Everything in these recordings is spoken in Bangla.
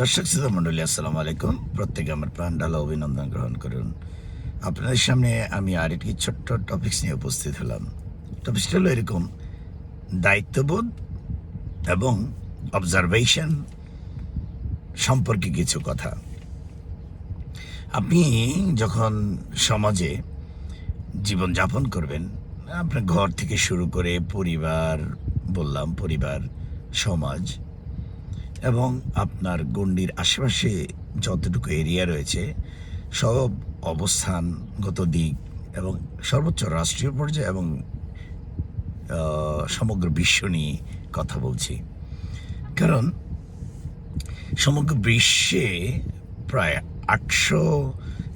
দর্শক শ্রোতা মণ্ডলী, আসসালামু আলাইকুম। প্রত্যেকে আমার প্রাণ ঢালা অভিনন্দন গ্রহণ করুন। আপনাদের সামনে আমি আরেকটি ছোট্ট টপিক্স নিয়ে উপস্থিত হলাম। টপিক্সটা হলো এরকম: দায়িত্ববোধ এবং অবজারভেশন সম্পর্কে কিছু কথা। আপনি যখন সমাজে জীবনযাপন করবেন, আপনার ঘর থেকে শুরু করে পরিবার, সমাজ এবং আপনার গণ্ডির আশেপাশে যতটুকু এরিয়া রয়েছে, সব অবস্থানগত দিক এবং সর্বোচ্চ রাষ্ট্রীয় পর্যায়ে এবং সমগ্র বিশ্ব নিয়ে কথা বলছি। কারণ সমগ্র বিশ্বে প্রায় 800,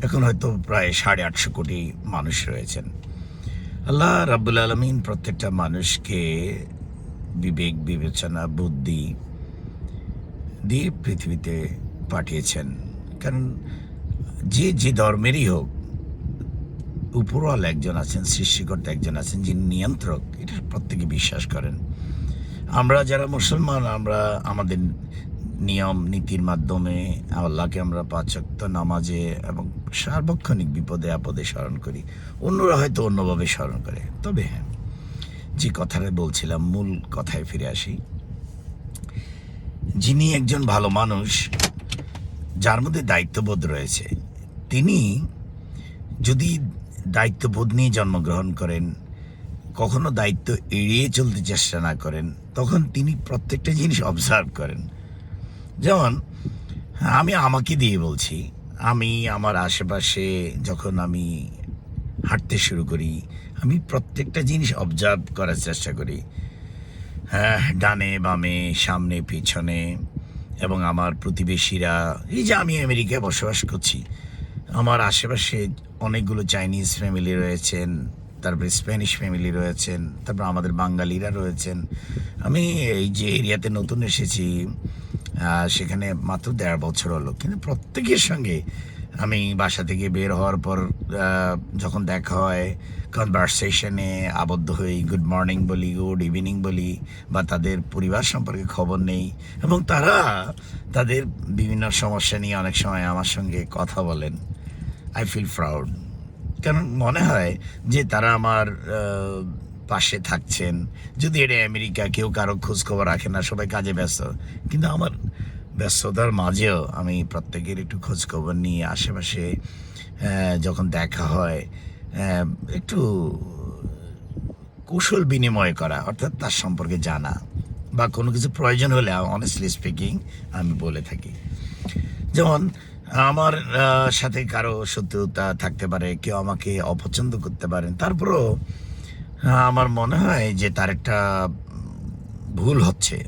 এখন হয়তো প্রায় 850 কোটি মানুষ রয়েছেন। আল্লাহ রাব্বুল আলামিন প্রত্যেকটা মানুষকে বিবেক, বিবেচনা, বুদ্ধি দিয়ে পৃথিবীতে পাঠিয়েছেন। কারণ যে ধর্মেরই হোক, উপরওয়াল একজন আছেন, সৃষ্টিকর্তা একজন আছেন, যিনি নিয়ন্ত্রক, এটা প্রত্যেকে বিশ্বাস করেন। আমরা যারা মুসলমান, আমরা আমাদের নিয়ম নীতির মাধ্যমে আল্লাহকে আমরা 5 ওয়াক্ত নামাজে এবং সার্বক্ষণিক বিপদে আপদে স্মরণ করি। অন্যরা হয়তো অন্যভাবে স্মরণ করে। তবে হ্যাঁ, যে কথাটা বলছিলাম, মূল কথায় ফিরে আসি। যিনি একজন ভালো মানুষ, যার মধ্যে দায়িত্ববোধ রয়েছে, তিনি যদি দায়িত্ববোধ নিয়ে জন্মগ্রহণ করেন, কখনো দায়িত্ব এড়িয়ে চলতে চেষ্টা না করেন, তখন তিনি প্রত্যেকটা জিনিস অবজার্ভ করেন। যেমন আমি আমাকে দিয়ে বলছি, আমি আমার আশেপাশে যখন আমি হাঁটতে শুরু করি, আমি প্রত্যেকটা জিনিস অবজার্ভ করার চেষ্টা করি। হ্যাঁ, ডানে বামে, সামনে পিছনে, এবং আমার প্রতিবেশীরা, এই যে আমি আমেরিকায় বসবাস করছি, আমার আশেপাশে অনেকগুলো চাইনিজ ফ্যামিলি রয়েছেন, তারপরে স্প্যানিশ ফ্যামিলি রয়েছেন, তারপর আমাদের বাঙালিরা রয়েছেন। আমি এই যে এরিয়াতে নতুন এসেছি, সেখানে মাত্র 1.5 বছর হলো, কিন্তু প্রত্যেকের সঙ্গে আমি বাসা থেকে বের হওয়ার পর যখন দেখা হয়, কনভারসেশনে আবদ্ধ হই, গুড মর্নিং বলি, গুড ইভিনিং বলি, বা তাদের পরিবার সম্পর্কে খবর নেই, এবং তারা তাদের বিভিন্ন সমস্যা নিয়ে অনেক সময় আমার সঙ্গে কথা বলেন। আই ফিল প্রাউড, কারণ মনে হয় যে তারা আমার পাশে থাকছেন। যদি এটা আমেরিকা, কেউ কারো খোঁজখবর রাখে না, সবাই কাজে ব্যস্ত, কিন্তু আমার ব্যস্ততার মাঝেও আমি প্রত্যেকের একটু খোঁজখবর নিয়ে আশেপাশে যখন দেখা হয়, একটু কুশল বিনিময় করা, অর্থাৎ তার সম্পর্কে জানা, বা কোনো কিছু প্রয়োজন হলে অনেস্টলি স্পিকিং আমি বলে থাকি। যেমন আমার সাথে কারো শত্রুতা থাকতে পারে, কেউ আমাকে অপছন্দ করতে পারেন, তারপরও আমার মনে হয় যে তার একটা ভুল হচ্ছে,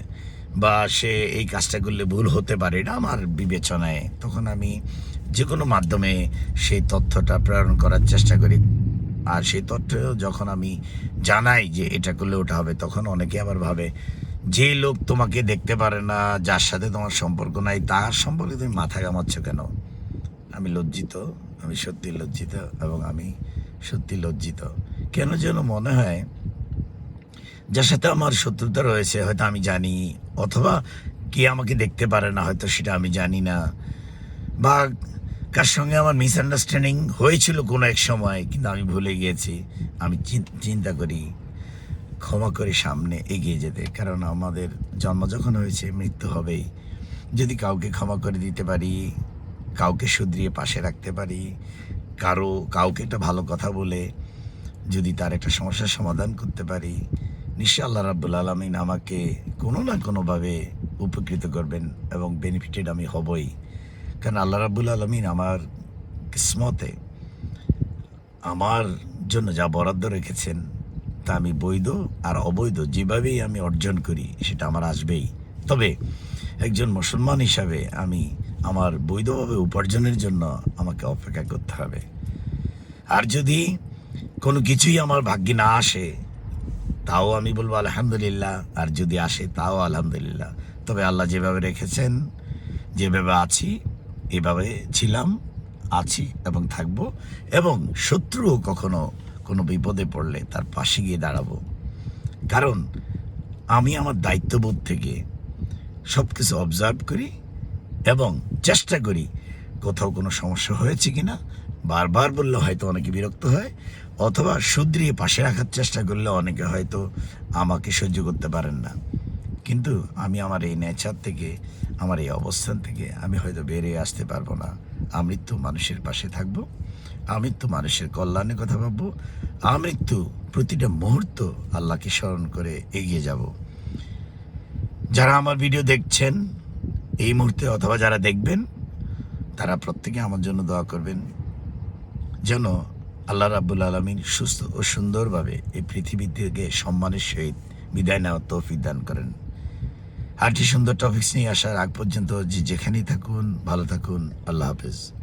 বা সে এই কাজটা করলে ভুল হতে পারে, এটা আমার বিবেচনায়, তখন আমি যে কোনো মাধ্যমে সেই তথ্যটা প্রেরণ করার চেষ্টা করি। আর সেই তথ্য যখন আমি জানাই যে এটা করলে ওটা হবে, তখন অনেকে আবার ভাবে, যে লোক তোমাকে দেখতে পারে না, যার সাথে তোমার সম্পর্ক নাই, তার সম্পর্কে তুমি মাথা ঘামাচ্ছ কেন? আমি লজ্জিত, আমি সত্যি লজ্জিত, এবং আমি সত্যি লজ্জিত। কেন যেন মনে হয় যার সাথে আমার শত্রুতা রয়েছে, হয়তো আমি জানি, অথবা কে আমাকে দেখতে পারে না, হয়তো সেটা আমি জানি না, বা কার সঙ্গে আমার মিসআন্ডারস্ট্যান্ডিং হয়েছিল কোনো এক সময়, কিন্তু আমি ভুলে গিয়েছি। আমি চিন্তা করি ক্ষমা করে সামনে এগিয়ে যেতে, কারণ আমাদের জন্ম যখন হয়েছে, মৃত্যু হবেই। যদি কাউকে ক্ষমা করে দিতে পারি, কাউকে শুধরিয়ে পাশে রাখতে পারি, কাউকে একটা ভালো কথা বলে যদি তার একটা সমস্যার সমাধান করতে পারি, নিশ্চয় আল্লাহ রাব্বুল আলামিন আমাকে কোনো না কোনোভাবে উপকৃত করবেন, এবং বেনিফিটেড আমি হবই। কারণ আল্লাহ রাব্বুল আলামিন আমার কিসমতে আমার জন্য যা বরাদ্দ রেখেছেন, তা আমি বৈধ আর অবৈধ যেভাবেই আমি অর্জন করি, সেটা আমার আসবেই। তবে একজন মুসলমান হিসাবে আমি আমার বৈধভাবে উপার্জনের জন্য আমাকে অপেক্ষা করতে হবে। আর যদি কোনো কিছুই আমার ভাগ্যে না আসে, তাও আমি বলবো আলহামদুলিল্লাহ, আর যদি আসে তাও আলহামদুলিল্লাহ। তবে আল্লাহ যেভাবে রেখেছেন, যেভাবে আছি, এভাবে ছিলাম, আছি এবং থাকবো, এবং শত্রুও কখনো কোনো বিপদে পড়লে তার পাশে গিয়ে দাঁড়াবো। কারণ আমি আমার দায়িত্ববোধ থেকে সব কিছু অবজার্ভ করি, এবং চেষ্টা করি কোথাও কোনো সমস্যা হয়েছে কিনা বারবার বললে হয়তো অনেকে বিরক্ত হয়, অথবা শুধরিয়ে পাশে রাখার চেষ্টা করলে অনেকে হয়তো আমাকে সহ্য করতে পারেন না। কিন্তু আমি আমার এই নেচার থেকে, আমার এই অবস্থান থেকে আমি হয়তো বেরিয়ে আসতে পারবো না। আমৃত্যু মানুষের পাশে থাকবো, আমৃত্যু মানুষের কল্যাণের কথা ভাববো, আমৃত্যু প্রতিটা মুহূর্ত আল্লাহকে স্মরণ করে এগিয়ে যাব। যারা আমার ভিডিও দেখছেন এই মুহূর্তে অথবা যারা দেখবেন, তারা প্রত্যেকে আমার জন্য দোয়া করবেন যেন আল্লাহ রাব্বুল আলামিন সুস্থ ও সুন্দরভাবে এই পৃথিবী থেকে সম্মানের সহিত বিদায় নেওয়ার তৌফিক দান করেন। আরটি সুন্দর টপিকস নিয়ে আসার আগ পর্যন্ত যেখানেই থাকুন ভালো থাকুন। আল্লাহ হাফেজ।